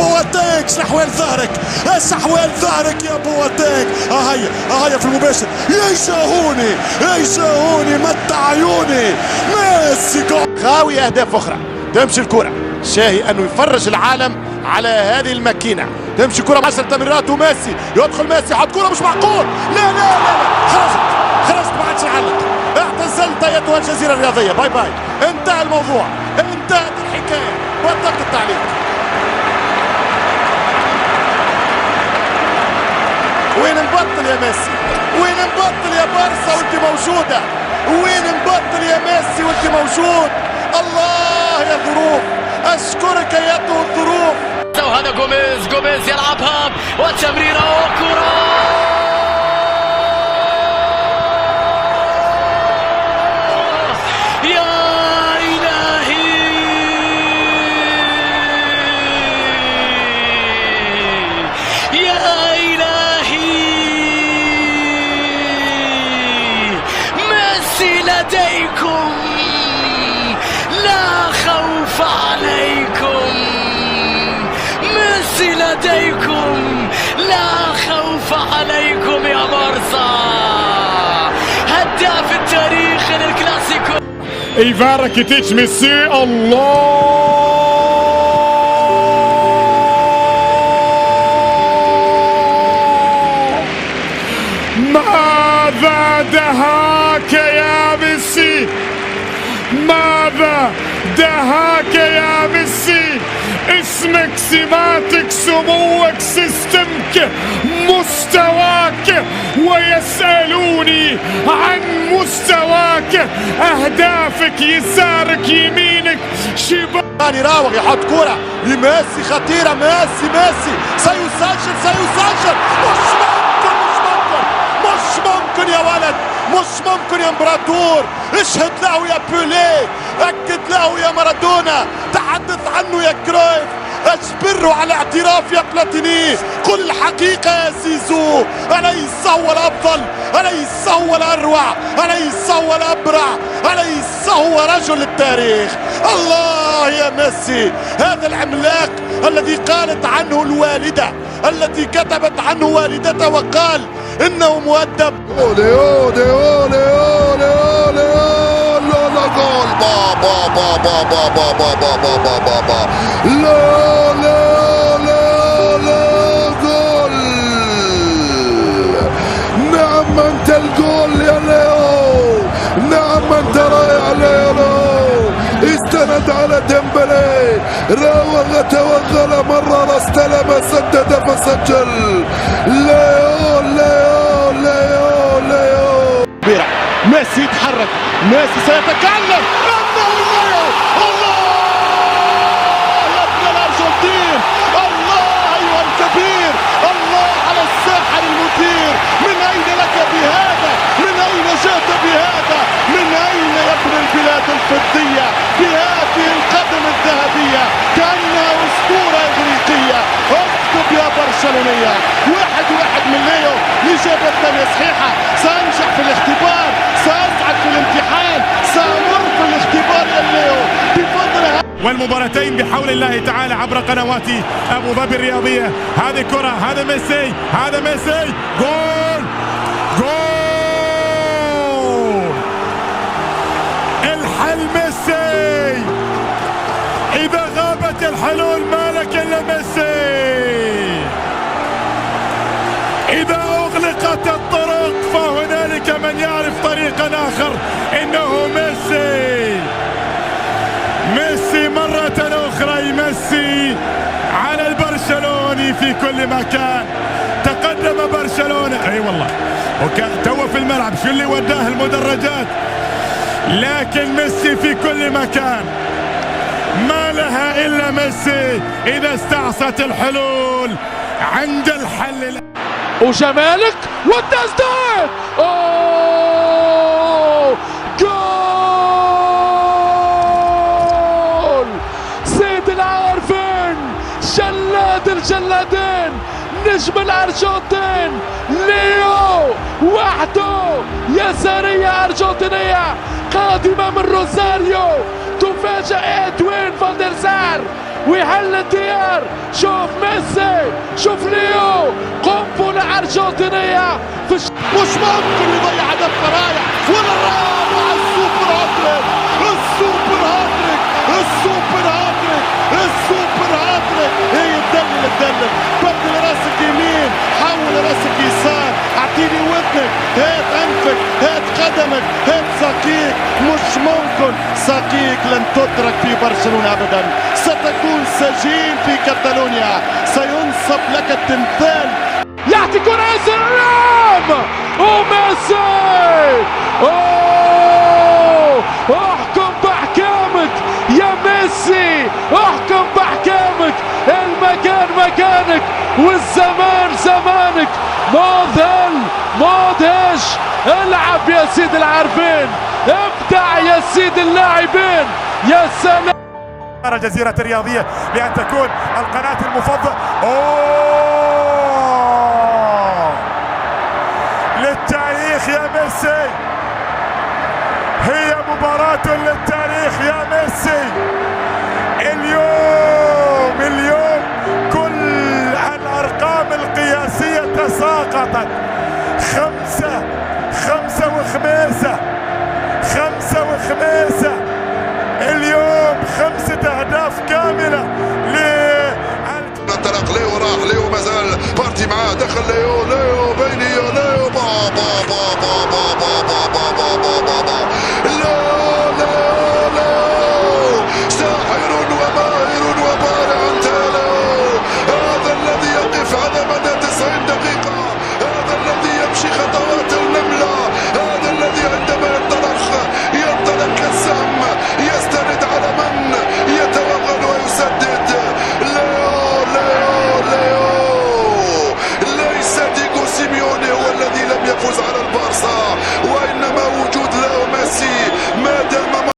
بواتينغ ايش احوال ظهرك، ايش احوال ظهرك يا بواتينغ. هيا في المباشر يشاهوني متع عيوني ميسي خاوي اهداف اخرى. تمشي الكرة شاهي انه يفرج العالم على هذه الماكينة. تمشي كرة 10 تمريرات وميسي يدخل، ميسي حط كرة مش معقول، لا خرجت ما عادش نعلق. اعتزلت ايتها الجزيرة الرياضية، باي باي، انتهى الموضوع، انتهت الحكاية، بطلت التعليق. وين نبطل يا ميسي؟ وين نبطل يا بارسا وانت موجودة؟ وين نبطل يا ميسي وانت موجود؟ الله يا ظروف، اشكرك ايتها الظروف. وهذا جوميز يلعبها وتمريرة وكرة. لديكم لا خوف عليكم، ميسي لديكم لا خوف عليكم يا بارسا. هداف التاريخ للكلاسيكو ايفان راكيتيتش. ميسي الله، ماذا دهاك يا ميسي، ماذا دهاك يا ميسي. اسمك، سماتك، سموك، سيستمك، مستواك، ويسألوني عن مستواك. اهدافك يسارك يمينك شباب. يراوغ يحط كرة لميسي خطيرة، ميسي سيسجل. مش ممكن يا ولد، مش ممكن يا امبراطور. اشهد له يا بيليه، اكد له يا مارادونا، تحدث عنه يا كرويف، اجبره على اعتراف يا بلاتيني. قل الحقيقة يا زيزو، أليس هو الأفضل، أليس هو الأروع، أليس هو الأبرع، أليس هو رجل التاريخ. الله يا ميسي، هذا العملاق الذي قالت عنه الوالدة، التي كتبت عنه والدته وقال إنه مؤدب. أولي أولي أولي أولي أولي لا جول، بابا لا جول. نعم أنت الجول يا ليو، نعم أنت رائع ليو. استند على ديمبلي، راوغ توغل، مرر، استلم، سدد فسجل. ليو ميسي يتحرك، ميسي سيتكلم. الله يا ابن الارجنتين، الله ايها الكبير، الله على الساحر المثير. من اين لك بهذا؟ من اين جئت بهذا؟ من اين يا ابن البلاد الفضية بهذه القدم الذهبية؟ كأنها اسطورة اغريقية. اكتب يا برشلونية، 1-1 من ليو. الإجابة الثانية صحيحة. سأنجح في الاختبار، سأسعد في الامتحان، سأمر في الاختبار يا ليو بفضل. والمباراتين بحول الله تعالى عبر قنوات ابو ظبي الرياضية. هذه كرة، هذا ميسي، جول. الحل ميسي، إذا غابت الحلول مالك إلا ميسي. إذا أغلقت الطرق فهنالك من يعرف طريقا آخر، إنه ميسي مرة أخرى يمسي على البرشلوني في كل مكان. تقدم برشلونة، أي والله، وكان تو في الملعب، شو اللي وداه المدرجات، لكن ميسي في كل مكان. ما لها إلا ميسي إذا استعصت الحلول عند الحل. وجمالك والتسديد، اوه جول. سيد العارفين، جلاد الجلادين، نجم الارجنتين ليو وحده. يسارية ارجنتينية قادمة من روزاريو، تفاجئ ادوين فاندر سار ويحل الديار. شوف شوف ليو قنبلة أرجنتينية في مش ممكن يضيع هدف رايح ولا رابع. السوبر هاتريك السوبر هاتريك السوبر هاتريك السوبر هاتريك. هي تدلل بدل راسك يمين حول راسك يسار، اعطيني ودنك، هات انفك، هات قدمك، هات ساقيك. مش ممكن ساقيك لن تترك في برشلونة ابدا، ستكون سجين في كاتالونيا، سينصب لك التمثال. يعطي كرة انستغرام وميسي. اوه احكم باحكامك يا ميسي، احكم باحكامك. المكان مكانك والزمان زمانك. مذهل مدهش. العب يا سيد العارفين، ابدع يا سيد اللاعبين. يا سلام. الجزيرة الرياضية بأن تكون القناة المفضلة. للتاريخ يا ميسي، هي مباراة للتاريخ يا ميسي. اليوم كل الأرقام القياسية تساقطت. خمسة وخميسة اليوم 5 أهداف كاملة انطلق ليو، راح ليو، مازال بارتي معاه، دخل ليو بيني